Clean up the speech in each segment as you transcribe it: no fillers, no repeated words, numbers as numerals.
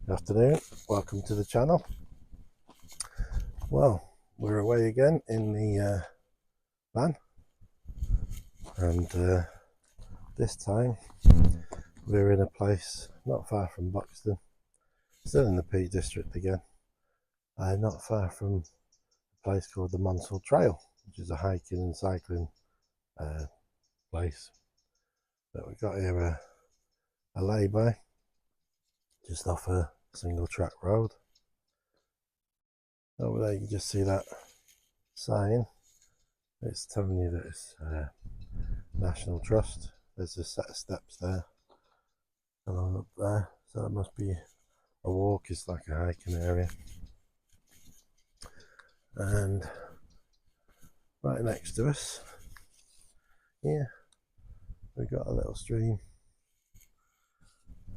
Good afternoon, welcome to the channel. Well, we're away again in the van, and this time we're in a place not far from Buxton, still in the Peak District again, not far from a place called the Monsal Trail, which is a hiking and cycling place. But we've got here a lay-by just off a single track road. Over there you can just see that sign. It's telling you that it's National Trust. There's a set of steps there along up there, so that must be a walk. It's like a hiking area. And right next to us here we've got a little stream.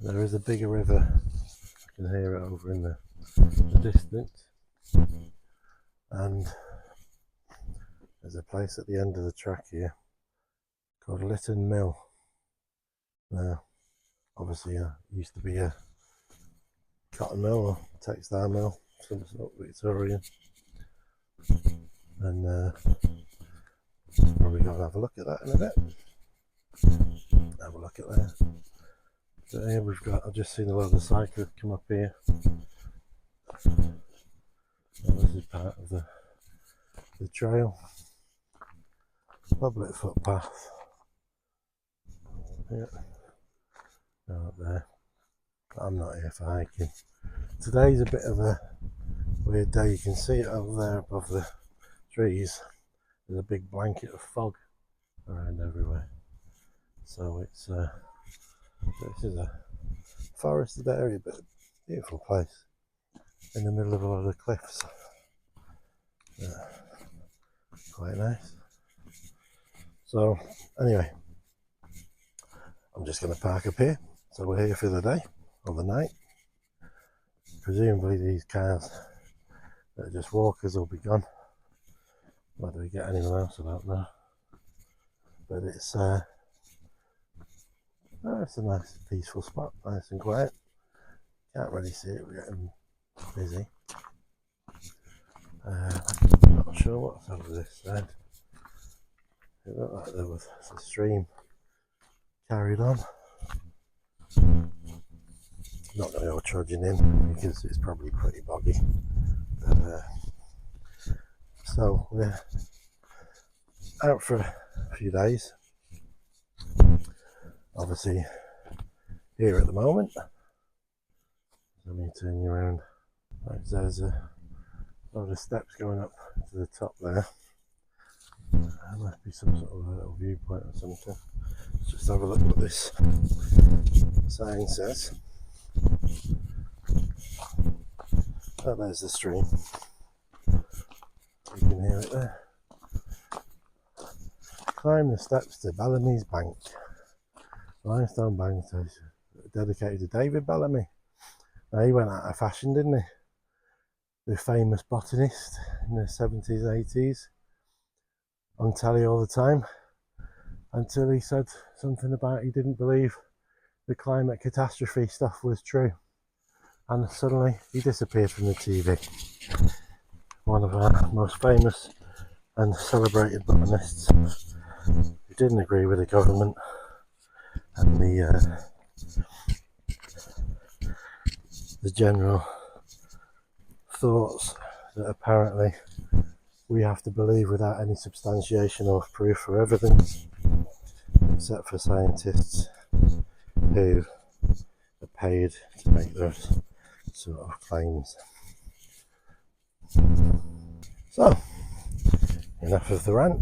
There is a bigger river, I can hear it over in the distance, and there's a place at the end of the track here called Litton Mill. Now obviously it used to be a cotton mill or textile mill, some sort of Victorian, and probably going to have a look at that in a bit. Have a look at that. So here we've got, I've just seen a lot of cyclists come up here. Well, this is part of the trail, public footpath. Yeah, go up there. But I'm not here for hiking. Today's a bit of a weird day. You can see it over there above the trees. There's a big blanket of fog around everywhere. So it's this is a forested area, but a beautiful place in the middle of a lot of cliffs. Quite nice. So anyway, I'm just going to park up here. So we're here for the day or the night. Presumably these cars that are just walkers will be gone. Whether we get anyone else, I don't know. But it's a nice peaceful spot, nice and quiet. Can't really see it, we're getting busy. Not sure what's over this side. It looked like there was a stream carried on. Not going to go trudging in because it's probably pretty boggy. But, so we're out for a few days. Obviously here at the moment. Let me turn you around. Right, there's a lot of steps going up to the top there. There must be some sort of a little viewpoint or something. Let's just have a look what this sign says. Oh, there's the stream. You can hear it there. Climb the steps to Bellamy's Bank. Limestone bank dedicated to David Bellamy. Now he went out of fashion, didn't he? The famous botanist in the 70s, 80s. On telly all the time. Until he said something about he didn't believe the climate catastrophe stuff was true. And suddenly he disappeared from the TV. One of our most famous and celebrated botanists who didn't agree with the government and the general thoughts that apparently we have to believe without any substantiation or proof or evidence, except for scientists who are paid to make those sort of claims. So, enough of the rant.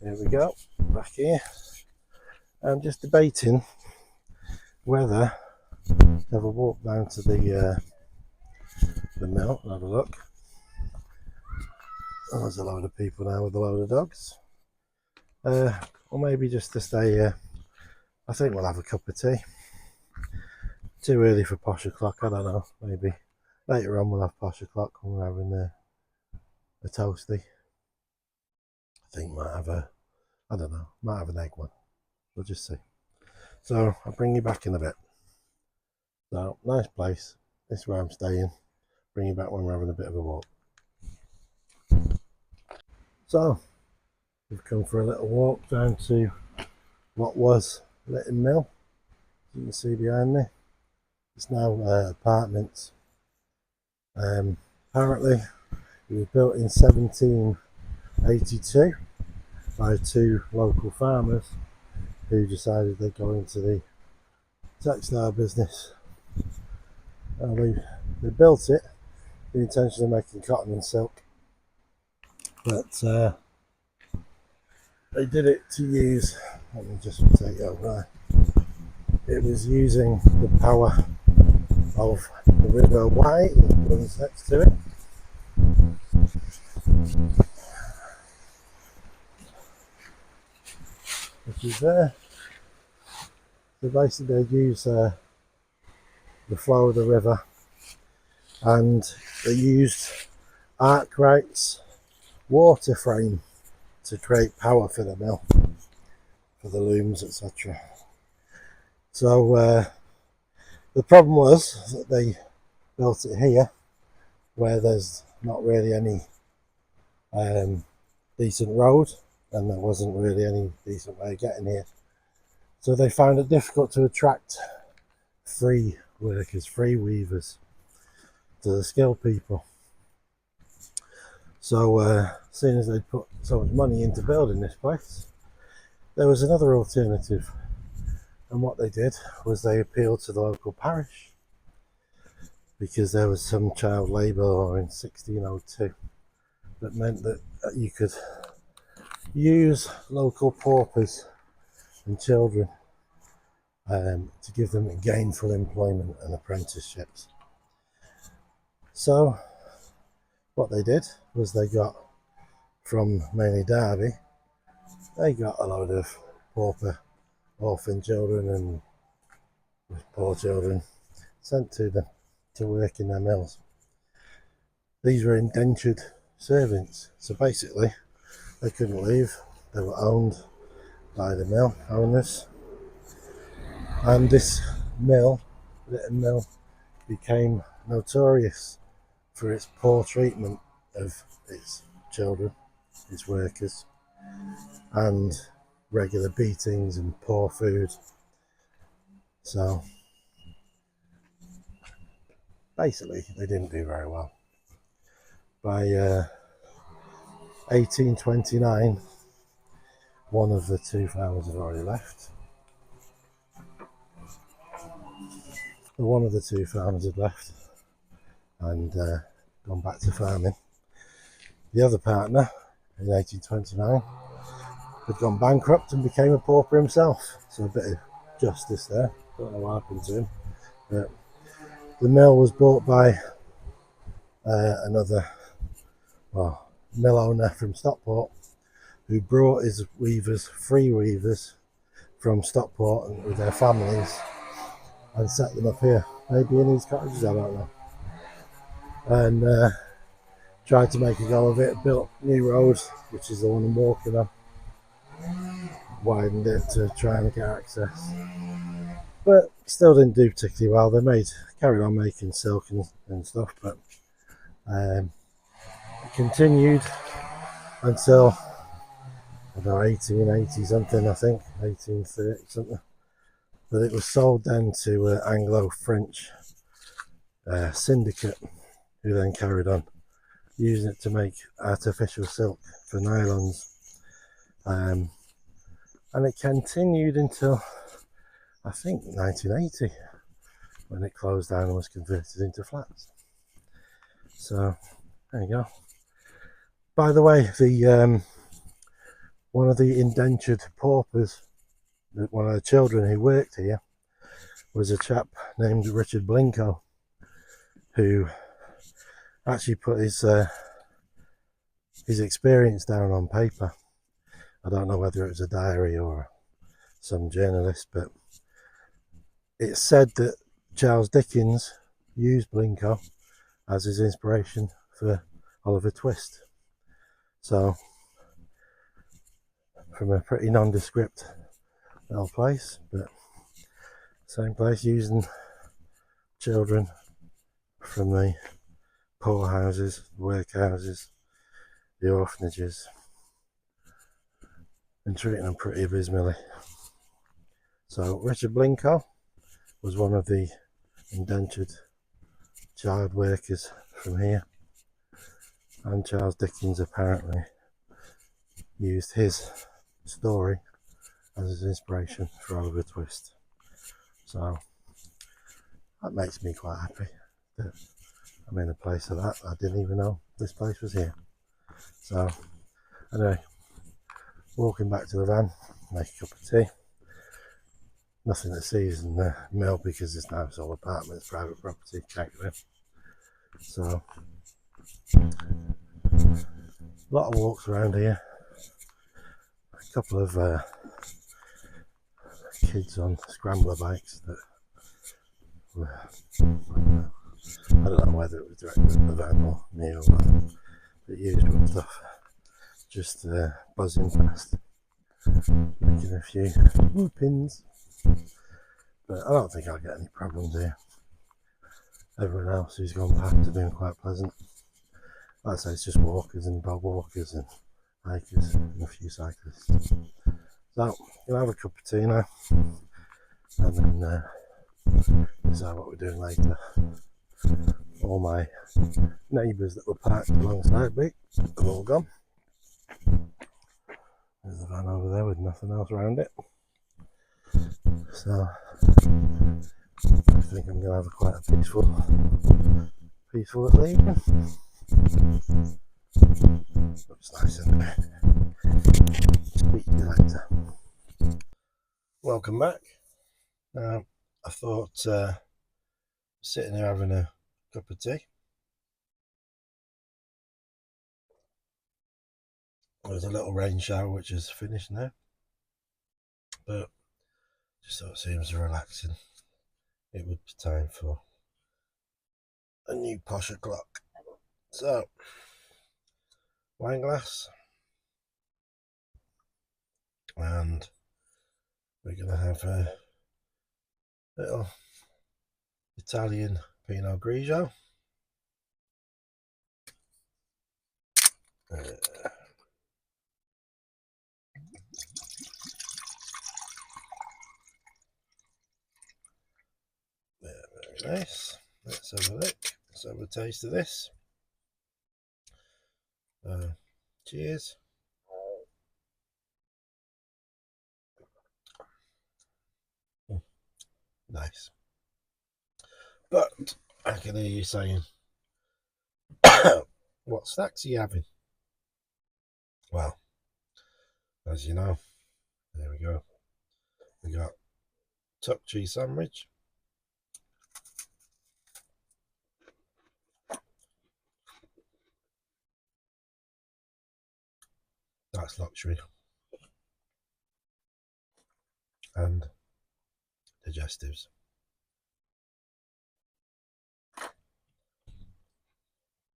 Here we go, back here. I'm just debating whether to have a walk down to the mill and have a look. Oh, there's a load of people now with a load of dogs. Or maybe just to stay here. I think we'll have a cup of tea. Too early for Posh O'clock, I don't know. Maybe later on we'll have Posh O'clock when we're having a toasty. I think might have I don't know, might have an egg one. We'll just see. So I'll bring you back in a bit. So, nice place. This is where I'm staying. Bring you back when we're having a bit of a walk. So, we've come for a little walk down to what was Litton Mill. You can see behind me. It's now apartments. Apparently, it was built in 1782 by two local farmers who decided they'd go into the textile business. They built it with the intention of making cotton and silk, but they did it to use, let me just take it over, it was using the power of the River Wye that runs next to it. Which is there. So basically they use the flow of the river, and they used Arkwright's water frame to create power for the mill, for the looms, etc. So the problem was that they built it here where there's not really any decent road, and there wasn't really any decent way of getting here. So they found it difficult to attract free workers, free weavers, to the skilled people. So seeing as they'd put so much money into building this place, there was another alternative. And what they did was they appealed to the local parish, because there was some child labour law in 1602 that meant that you could use local paupers and children to give them gainful employment and apprenticeships. So what they did was they got, from mainly Derby, they got a load of pauper, orphan children and poor children sent to them to work in their mills. These were indentured servants, so basically they couldn't leave. They were owned by the mill owners, and this mill, Litton Mill, became notorious for its poor treatment of its children, its workers, and regular beatings and poor food. So basically they didn't do very well. By 1829, one of the two farmers had already left. One of the two farmers had left and gone back to farming. The other partner, in 1829, had gone bankrupt and became a pauper himself. So a bit of justice there. Don't know what happened to him. But the mill was bought by another mill owner from Stockport, who brought his weavers, free weavers, from Stockport and with their families, and set them up here, maybe in these cottages, I don't know. And tried to make a go of it, built new roads, which is the one I'm walking on, widened it to try and get access, but still didn't do particularly well. They carried on making silk and stuff, but it continued until, I don't know, 1880 something, I think, 1830 something. But it was sold then to an Anglo-French syndicate, who then carried on using it to make artificial silk for nylons. And it continued until, I think, 1980, when it closed down and was converted into flats. So there you go. By the way, the one of the indentured paupers, one of the children who worked here, was a chap named Richard Blincoe, who actually put his experience down on paper. I don't know whether it was a diary or some journalist, but it's said that Charles Dickens used Blincoe as his inspiration for Oliver Twist. So, from a pretty nondescript little place, but same place, using children from the poor houses, workhouses, the orphanages, and treating them pretty abysmally. So Richard Blincoe was one of the indentured child workers from here, and Charles Dickens apparently used his story as his inspiration for Oliver Twist. So that makes me quite happy that I'm in a place like that. I didn't even know this place was here. So anyway, walking back to the van, make a cup of tea. Nothing to see in the mill because it's now all apartments, private property, can't get in. So a lot of walks around here. A couple of kids on scrambler bikes that were, I don't know whether it was directly with the van or me or what, but usual stuff. Just buzzing past, making a few pins. But I don't think I'll get any problems here. Everyone else who's gone past are being quite pleasant. Like I say, it's just walkers and dog walkers and hikers and a few cyclists. So, we'll have a cup of tea now and then decide what we're doing later. All my neighbours that were parked alongside me have all gone. There's the van over there with nothing else around it. So I think I'm going to have quite a peaceful little evening. Looks nice, isn't it? Speak to you later. Welcome back. Now, I thought sitting here having a cup of tea. There was a little rain shower which is finished now, but just so it seems relaxing, it would be time for a new Posh O'clock. So, wine glass, and we're going to have a little Italian Pinot Grigio. Very nice. Let's have a look. Let's have a taste of this. Cheers. Nice. But I can hear you saying, what snacks are you having? Well, as you know, there we go. We got tuck cheese sandwich. That's luxury. And digestives.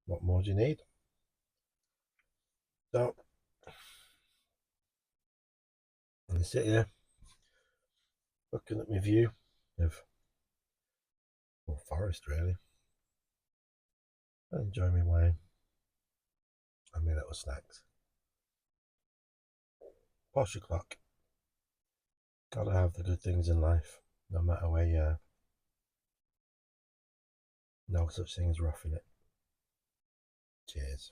What more do you need? So, I'm going to sit here looking at my view of forest really, and enjoy my wine and my little snacks. Posh O'clock. Gotta have the good things in life, no matter where you are. No such thing as roughing it. Cheers.